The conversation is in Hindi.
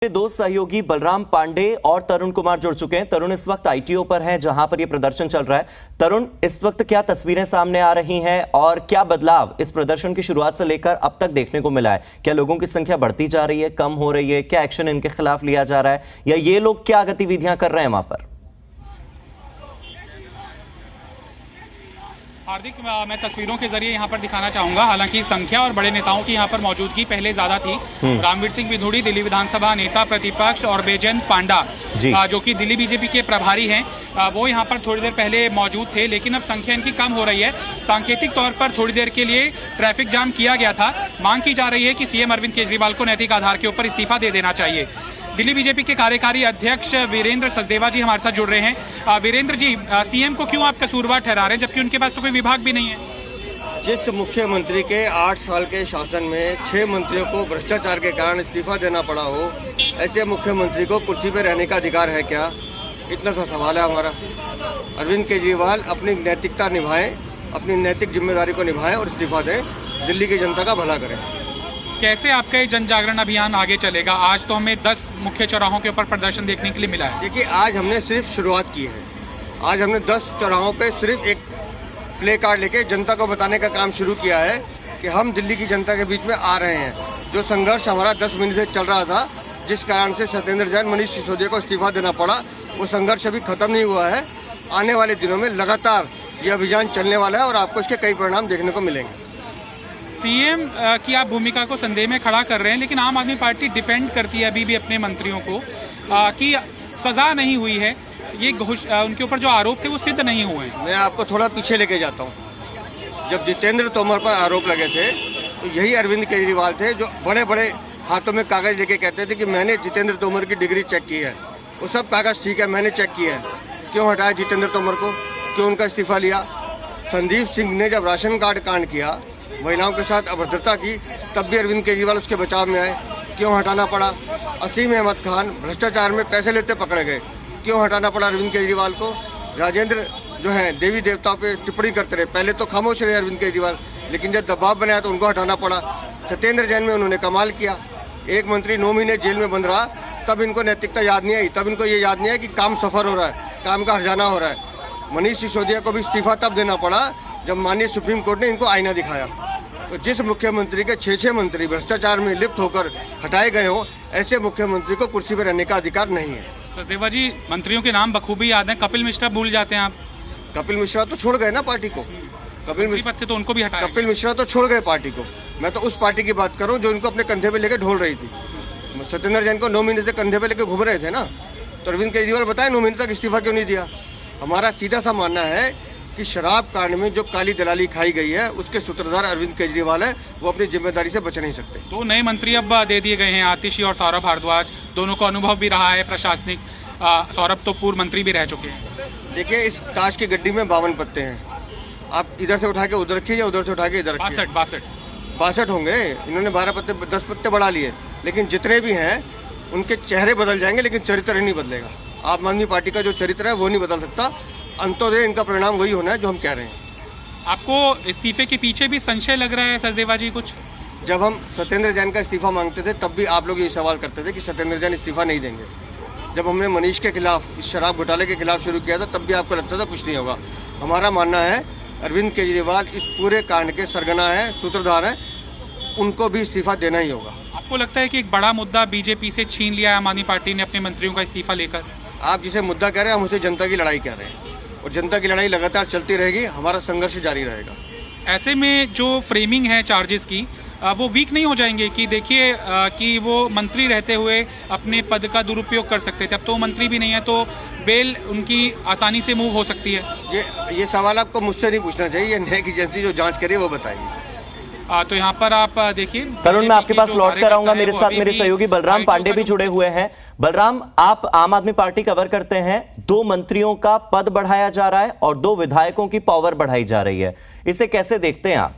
मेरे दो सहयोगी बलराम पांडे और तरुण कुमार जुड़ चुके हैं। तरुण इस वक्त आईटीओ पर हैं जहां पर यह प्रदर्शन चल रहा है। तरुण, इस वक्त क्या तस्वीरें सामने आ रही हैं और क्या बदलाव इस प्रदर्शन की शुरुआत से लेकर अब तक देखने को मिला है? क्या लोगों की संख्या बढ़ती जा रही है, कम हो रही है? क्या एक्शन इनके खिलाफ लिया जा रहा है या ये लोग क्या गतिविधियां कर रहे हैं वहां पर? हार्दिक, मैं तस्वीरों के जरिए यहाँ पर दिखाना चाहूंगा। हालांकि संख्या और बड़े नेताओं की यहाँ पर मौजूदगी पहले ज्यादा थी। रामवीर सिंह विधूड़ी दिल्ली विधानसभा नेता प्रतिपक्ष और बैजयंत पांडा जो कि दिल्ली बीजेपी के प्रभारी हैं, वो यहाँ पर थोड़ी देर पहले मौजूद थे, लेकिन अब संख्या इनकी कम हो रही है। सांकेतिक तौर पर थोड़ी देर के लिए ट्रैफिक जाम किया गया था। मांग की जा रही है कि सीएम अरविंद केजरीवाल को नैतिक आधार के ऊपर इस्तीफा दे देना चाहिए। दिल्ली बीजेपी के कार्यकारी अध्यक्ष वीरेंद्र सचदेवा जी हमारे साथ जुड़ रहे हैं। वीरेंद्र जी, सीएम को क्यों आप कसूरवार ठहरा रहे हैं जबकि उनके पास तो कोई विभाग भी नहीं है? जिस मुख्यमंत्री के 8 साल के शासन में 6 मंत्रियों को भ्रष्टाचार के कारण इस्तीफा देना पड़ा हो, ऐसे मुख्यमंत्री को कुर्सी पर रहने का अधिकार है क्या? इतना सा सवाल है हमारा। अरविंद केजरीवाल अपनी नैतिकता निभाएं, अपनी नैतिक जिम्मेदारी को निभाएं और इस्तीफा दें, दिल्ली की जनता का भला करें। कैसे आपका ये जन जागरण अभियान आगे चलेगा? आज तो हमें 10 मुख्य चौराहों के ऊपर प्रदर्शन देखने के लिए मिला है। देखिए, आज हमने सिर्फ शुरुआत की है। आज हमने 10 चौराहों पे सिर्फ एक प्ले कार्ड लेके जनता को बताने का काम शुरू किया है कि हम दिल्ली की जनता के बीच में आ रहे हैं। जो संघर्ष हमारा 10 महीने से चल रहा था, जिस कारण से सत्येंद्र जैन, मनीष सिसोदिया को इस्तीफा देना पड़ा, वो संघर्ष अभी खत्म नहीं हुआ है। आने वाले दिनों में लगातार ये अभियान चलने वाला है और आपको इसके कई परिणाम देखने को मिलेंगे। सीएम की आप भूमिका को संदेह में खड़ा कर रहे हैं, लेकिन आम आदमी पार्टी डिफेंड करती है अभी भी अपने मंत्रियों को कि सजा नहीं हुई है। ये उनके ऊपर जो आरोप थे वो सिद्ध नहीं हुए हैं। मैं आपको थोड़ा पीछे लेके जाता हूँ। जब जितेंद्र तोमर पर आरोप लगे थे तो यही अरविंद केजरीवाल थे जो बड़े बड़े हाथों में कागज लेके कहते थे कि मैंने जितेंद्र तोमर की डिग्री चेक की है, वो सब कागज ठीक है, मैंने चेक किया है। क्यों हटाया जितेंद्र तोमर को? क्यों उनका इस्तीफा लिया? संदीप सिंह ने जब राशन कार्ड कांड किया, महिलाओं के साथ अभद्रता की, तब भी अरविंद केजरीवाल उसके बचाव में आए। क्यों हटाना पड़ा? असीम अहमद खान भ्रष्टाचार में पैसे लेते पकड़े गए। क्यों हटाना पड़ा अरविंद केजरीवाल को? राजेंद्र जो है देवी देवताओं पे टिप्पणी करते रहे, पहले तो खामोश रहे अरविंद केजरीवाल, लेकिन जब दबाव बनाया तो उनको हटाना पड़ा। सत्येंद्र जैन में उन्होंने कमाल किया। एक मंत्री 9 महीने जेल में बंद रहा, तब इनको नैतिकता याद नहीं आई, तब इनको ये याद नहीं है कि काम सफर हो रहा है, काम का हर्जाना हो रहा है। मनीष सिसोदिया को भी इस्तीफा तब देना पड़ा जब माननीय सुप्रीम कोर्ट ने इनको आईना दिखाया। तो जिस मुख्यमंत्री के 6 मंत्री भ्रष्टाचार में लिप्त होकर हटाए गए हों, ऐसे मुख्यमंत्री को कुर्सी पर रहने का अधिकार नहीं है। सचदेवा जी, मंत्रियों के नाम बखूबी याद हैं। कपिल मिश्रा भूल जाते हैं आप? कपिल मिश्रा तो छोड़ गए ना पार्टी को। कपिल मिश्रा से तो उनको भी हटाया। कपिल मिश्रा तो छोड़ गए पार्टी को। मैं तो उस पार्टी की बात कर रहा हूँ जो इनको अपने कंधे पे लेकर ढोल रही थी। सत्येंद्र जैन को 9 महीने से कंधे पे लेकर घूम रहे थे ना, तो अरविंद केजरीवाल बताए 9 महीने तक इस्तीफा क्यों नहीं दिया? हमारा सीधा सा मानना है कि शराब कांड में जो काली दलाली खाई गई है उसके सूत्रधार अरविंद केजरीवाल है, वो अपनी जिम्मेदारी से बच नहीं सकते। 2 नए मंत्री अब दे दिए गए हैं, आतिशी और सौरभ भारद्वाज। दोनों को अनुभव भी रहा है प्रशासनिक। सौरभ तो पूर्व मंत्री भी रह चुके हैं। देखिए, इस ताश की गड्डी में 52 पत्ते हैं। आप इधर से उठा के उधर रखिए या उधर से उठा के इधर रखिए। 62 होंगे। इन्होंने 12 पत्ते 10 पत्ते बढ़ा लिए, लेकिन जितने भी हैं उनके चेहरे बदल जाएंगे, लेकिन चरित्र ही नहीं बदलेगा। आम आदमी पार्टी का जो चरित्र है वो नहीं बदल सकता। अंत्योदय इनका परिणाम वही होना है जो हम कह रहे हैं। आपको इस्तीफे के पीछे भी संशय लग रहा है सचदेवा जी कुछ? जब हम सत्येंद्र जैन का इस्तीफा मांगते थे तब भी आप लोग ये सवाल करते थे कि सत्येंद्र जैन इस्तीफा नहीं देंगे। जब हमने मनीष के खिलाफ, इस शराब घोटाले के खिलाफ शुरू किया था, तब भी आपको लगता था कुछ नहीं होगा। हमारा मानना है अरविंद केजरीवाल इस पूरे कांड के सरगना है, सूत्रधार हैं, उनको भी इस्तीफा देना ही होगा। आपको लगता है कि एक बड़ा मुद्दा बीजेपी से छीन लिया आम आदमी पार्टी ने अपने मंत्रियों का इस्तीफा लेकर? आप जिसे मुद्दा कह रहे हैं, हम उसे जनता की लड़ाई कह रहे हैं, और जनता की लड़ाई लगातार चलती रहेगी। हमारा संघर्ष जारी रहेगा। ऐसे में जो फ्रेमिंग है चार्जेस की, वो वीक नहीं हो जाएंगे कि देखिए कि वो मंत्री रहते हुए अपने पद का दुरुपयोग कर सकते थे, अब तो मंत्री भी नहीं है तो बेल उनकी आसानी से मूव हो सकती है? ये सवाल आपको मुझसे नहीं पूछना चाहिए, ये न्यायिक एजेंसी जो जांच करी है वो बताएगी। तो यहाँ पर आप देखिए। तरुण, मैं आपके पास लौट कर आऊंगा। मेरे साथ मेरे सहयोगी बलराम पांडे भी जुड़े हुए हैं। बलराम, आप आम आदमी पार्टी कवर करते हैं। 2 मंत्रियों का पद बढ़ाया जा रहा है और 2 विधायकों की पावर बढ़ाई जा रही है, इसे कैसे देखते हैं आप?